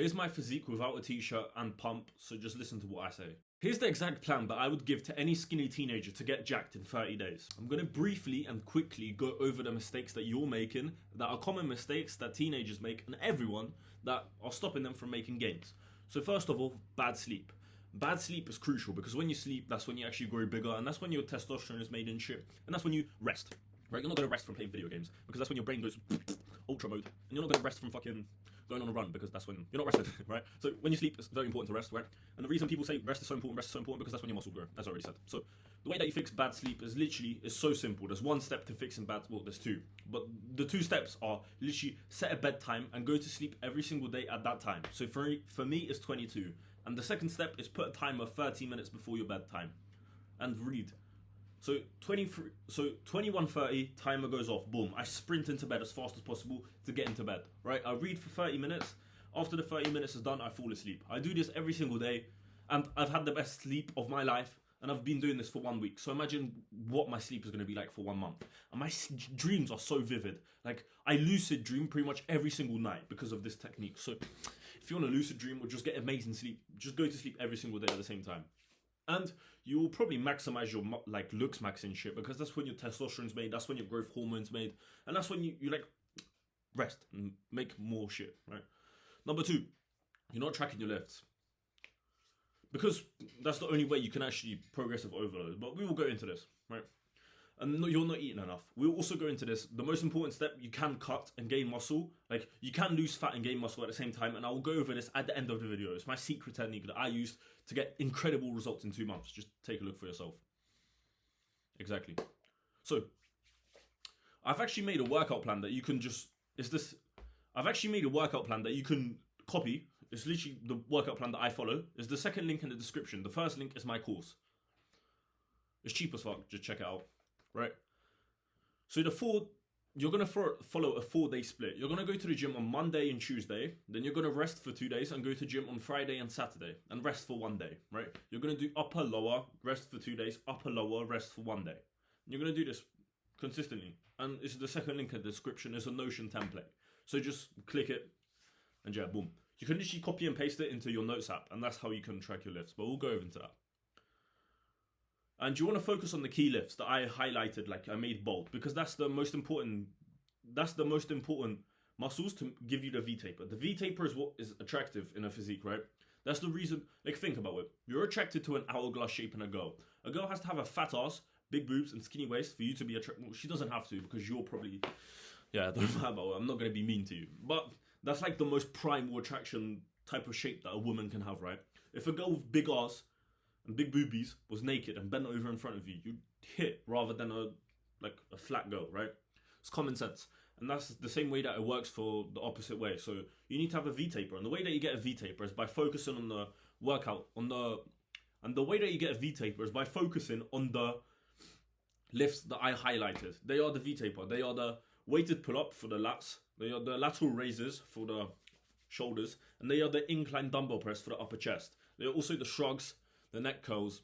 Here's my physique without a t-shirt and pump, so just listen to what I say. Here's the exact plan that I would give to any skinny teenager to get jacked in 30 days. I'm going to briefly and quickly go over the mistakes that you're making, that are common mistakes that teenagers make, and everyone that are stopping them from making gains. So first of all, bad sleep. Bad sleep is crucial because when you sleep, that's when you actually grow bigger, and that's when your testosterone is made in shit, and that's when you rest. Right? You're not going to rest from playing video games because that's when your brain goes ultra mode, and you're not going to rest from fucking going on a run because that's when you're not rested, right? So when you sleep, it's very important to rest, right? And the reason people say rest is so important because that's when your muscle grow, as I already said. So the way that you fix bad sleep is so simple. There's one step to fixing bad, well, there's two, but the two steps are literally set a bedtime and go to sleep every single day at that time. So for me, it's 22, and the second step is put a timer 30 minutes before your bedtime, and read. So 21:30, timer goes off, boom. I sprint into bed as fast as possible to get into bed, right? I read for 30 minutes. After the 30 minutes is done, I fall asleep. I do this every single day, and I've had the best sleep of my life, and I've been doing this for 1 week. So imagine what my sleep is going to be like for 1 month. And my dreams are so vivid. Like, I lucid dream pretty much every single night because of this technique. So if you want a lucid dream or just get amazing sleep, just go to sleep every single day at the same time. And you will probably maximize your looks max and shit because that's when your testosterone's made, that's when your growth hormone's made, and that's when you like rest and make more shit, right? Number 2, you're not tracking your lifts. Because that's the only way you can actually progressive overload. But we will go into this, right? And no, you're not eating enough. We'll also go into this. The most important step, you can cut and gain muscle. Like, you can lose fat and gain muscle at the same time. And I will go over this at the end of the video. It's my secret technique that I used to get incredible results in 2 months. Just take a look for yourself. Exactly. So, I've actually made a workout plan that you can I've actually made a workout plan that you can copy. It's literally the workout plan that I follow. It's the second link in the description. The first link is my course. It's cheap as fuck. Just check it out. Right? So you're going to follow a 4-day split. You're going to go to the gym on Monday and Tuesday. Then you're going to rest for 2 days and go to gym on Friday and Saturday. And rest for 1 day. Right? You're going to do upper, lower, rest for 2 days. Upper, lower, rest for 1 day. And you're going to do this consistently. And it's the second link in the description. It's a Notion template. So just click it. And yeah, boom. You can literally copy and paste it into your notes app. And that's how you can track your lifts. But we'll go into that. And you want to focus on the key lifts that I highlighted, like I made bold, because that's the most important muscles to give you the V-taper. The V-taper is what is attractive in a physique, right? That's the reason, like, think about it. You're attracted to an hourglass shape in a girl. A girl has to have a fat ass, big boobs, and skinny waist for you to be attracted. Well, she doesn't have to because you're probably, yeah, don't matter about it. I'm not going to be mean to you. But that's like the most primal attraction type of shape that a woman can have, right? If a girl with big ass and big boobies was naked and bent over in front of you, you'd hit rather than a flat girl, right? It's common sense. And that's the same way that it works for the opposite way. So you need to have a V-taper. And the way that you get a V-taper is by focusing on the workout, and the way that you get a V-taper is by focusing on the lifts that I highlighted. They are the V-taper. They are the weighted pull-up for the lats. They are the lateral raises for the shoulders. And they are the incline dumbbell press for the upper chest. They are also the shrugs, the neck curls.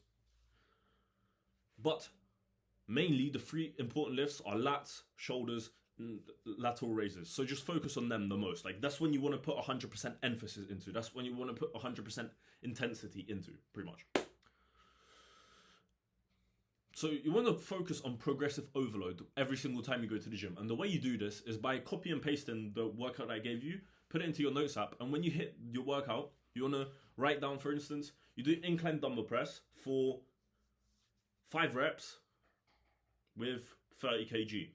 But mainly the 3 important lifts are lats, shoulders, and lateral raises. So just focus on them the most. Like, that's when you want to put 100% emphasis into. That's when you want to put 100% intensity into, pretty much. So you want to focus on progressive overload every single time you go to the gym. And the way you do this is by copy and pasting the workout I gave you, put it into your notes app, and when you hit your workout, you want to write down, for instance, you do incline dumbbell press for 5 reps with 30 kg.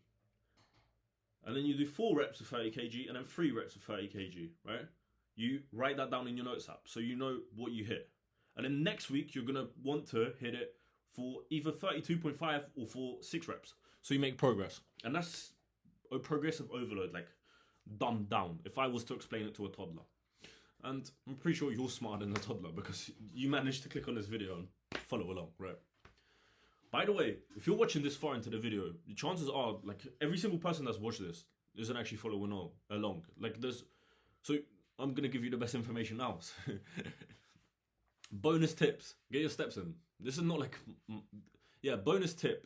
And then you do 4 reps with 30 kg and then 3 reps with 30 kg, right? You write that down in your notes app so you know what you hit. And then next week, you're going to want to hit it for either 32.5 or for 6 reps. So you make progress. And that's a progressive overload, like dumbed down, if I was to explain it to a toddler. And I'm pretty sure you're smarter than a toddler because you managed to click on this video and follow along, right? By the way, if you're watching this far into the video, the chances are, like, every single person that's watched this isn't actually following along. Like, so I'm going to give you the best information now. Bonus tips. Get your steps in. This is not like, yeah, bonus tip.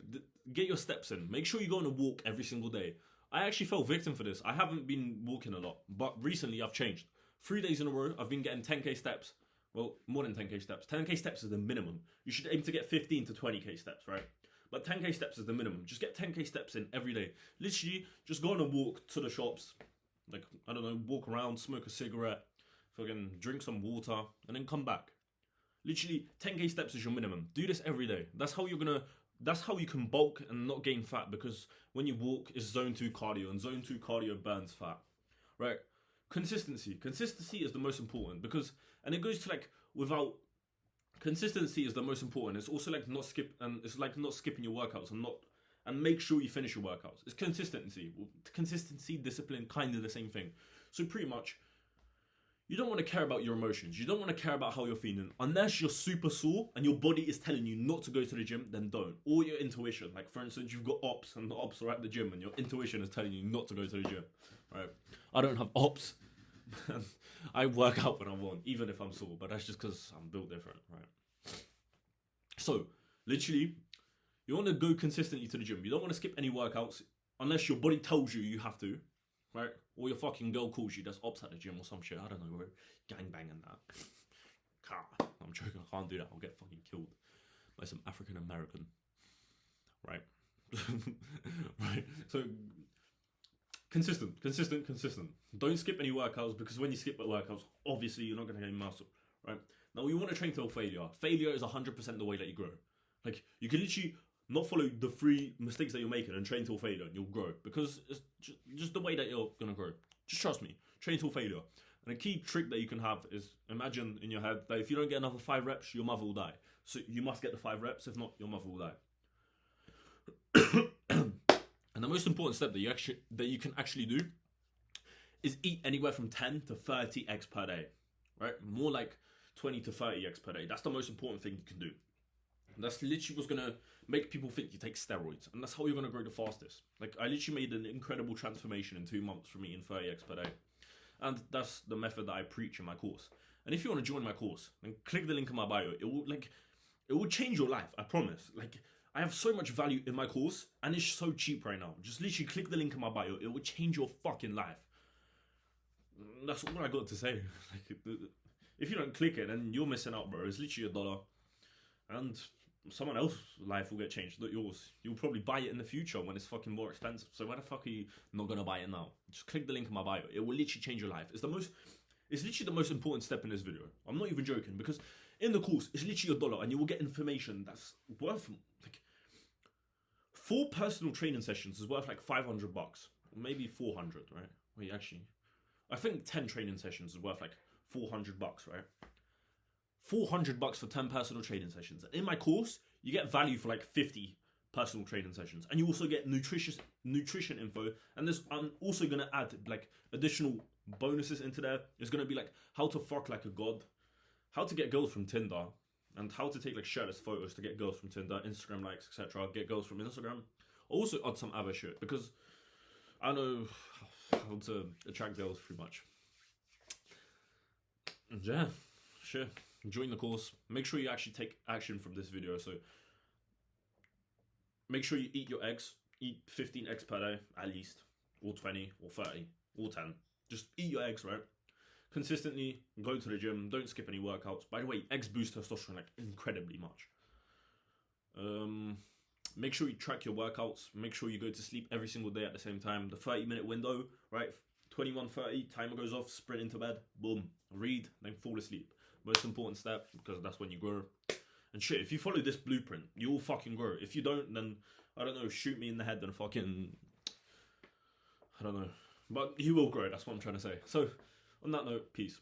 Get your steps in. Make sure you go on a walk every single day. I actually fell victim for this. I haven't been walking a lot, but recently I've changed. 3 days in a row, I've been getting 10k steps. Well, more than 10k steps. 10k steps is the minimum. You should aim to get 15 to 20k steps, right? But 10k steps is the minimum. Just get 10k steps in every day. Literally, just go on a walk to the shops. Like, I don't know, walk around, smoke a cigarette, fucking drink some water, and then come back. Literally, 10k steps is your minimum. Do this every day. That's how you can bulk and not gain fat, because when you walk, it's zone 2 cardio, and zone 2 cardio burns fat, right? Consistency is the most important, because, and it goes to like, without, consistency is the most important. It's also like not skipping your workouts, and make sure you finish your workouts. It's consistency, discipline, kind of the same thing. So pretty much, you don't want to care about your emotions. You don't want to care about how you're feeling. Unless you're super sore and your body is telling you not to go to the gym, then don't. Or your intuition. Like, for instance, you've got ops and the ops are at the gym and your intuition is telling you not to go to the gym. Right? I don't have ops. I work out when I want, even if I'm sore. But that's just because I'm built different. Right? So, literally, you want to go consistently to the gym. You don't want to skip any workouts unless your body tells you you have to. Right? Or your fucking girl calls you, does ops at the gym or some shit. I don't know, gangbang and that. I'm joking, I can't do that. I'll get fucking killed by some African American. Right? Right? So, consistent. Don't skip any workouts, because when you skip workouts, obviously you're not going to get any muscle. Right? Now, you want to train till failure. Failure is 100% the way that you grow. Like, you can literally not follow the 3 mistakes that you're making and train till failure, and you'll grow, because it's just the way that you're gonna grow. Just trust me, train till failure. And a key trick that you can have is imagine in your head that if you don't get another 5 reps, your mother will die. So you must get the 5 reps, if not, your mother will die. And the most important step that you can actually do is eat anywhere from 10 to 30 eggs per day, right? More like 20 to 30 eggs per day. That's the most important thing you can do. And that's literally what's gonna make people think you take steroids, and that's how you're gonna grow the fastest. Like, I literally made an incredible transformation in 2 months from eating 30 eggs per day, and that's the method that I preach in my course. And if you want to join my course, then click the link in my bio. It will change your life. I promise. Like, I have so much value in my course, and it's so cheap right now. Just literally click the link in my bio. It will change your fucking life. That's all I got to say. Like, if you don't click it, then you're missing out, bro. It's literally $1, and someone else's life will get changed, not yours. You'll probably buy it in the future when it's fucking more expensive. So why the fuck are you not gonna buy it now? Just click the link in my bio. It will literally change your life. It's literally the most important step in this video. I'm not even joking, because in the course, it's literally $1, and you will get information that's worth like 4 personal training sessions is worth like $500, maybe 400, right? Wait, actually, I think 10 training sessions is worth like $400, right? $400 for 10 personal training sessions. In my course, you get value for like 50 personal training sessions, and you also get nutrition info. And I'm also gonna add like additional bonuses into there. It's gonna be like how to fuck like a god, how to get girls from Tinder, and how to take like shirtless photos to get girls from Tinder, Instagram likes, etc. Get girls from Instagram. Also add some other shit, because I know how to attract girls pretty much. And yeah, sure. Join the course. Make sure you actually take action from this video. So make sure you eat your eggs. Eat 15 eggs per day at least, or 20, or 30, or 10. Just eat your eggs, right? Consistently go to the gym. Don't skip any workouts. By the way, eggs boost testosterone like incredibly much. Make sure you track your workouts. Make sure you go to sleep every single day at the same time. The 30-minute window, right? 21:30, timer goes off, sprint into bed, boom, read, then fall asleep. Most important step, because that's when you grow. And shit, if you follow this blueprint, you will fucking grow. If you don't, then, I don't know, shoot me in the head and fucking, I don't know. But you will grow, that's what I'm trying to say. So, on that note, peace.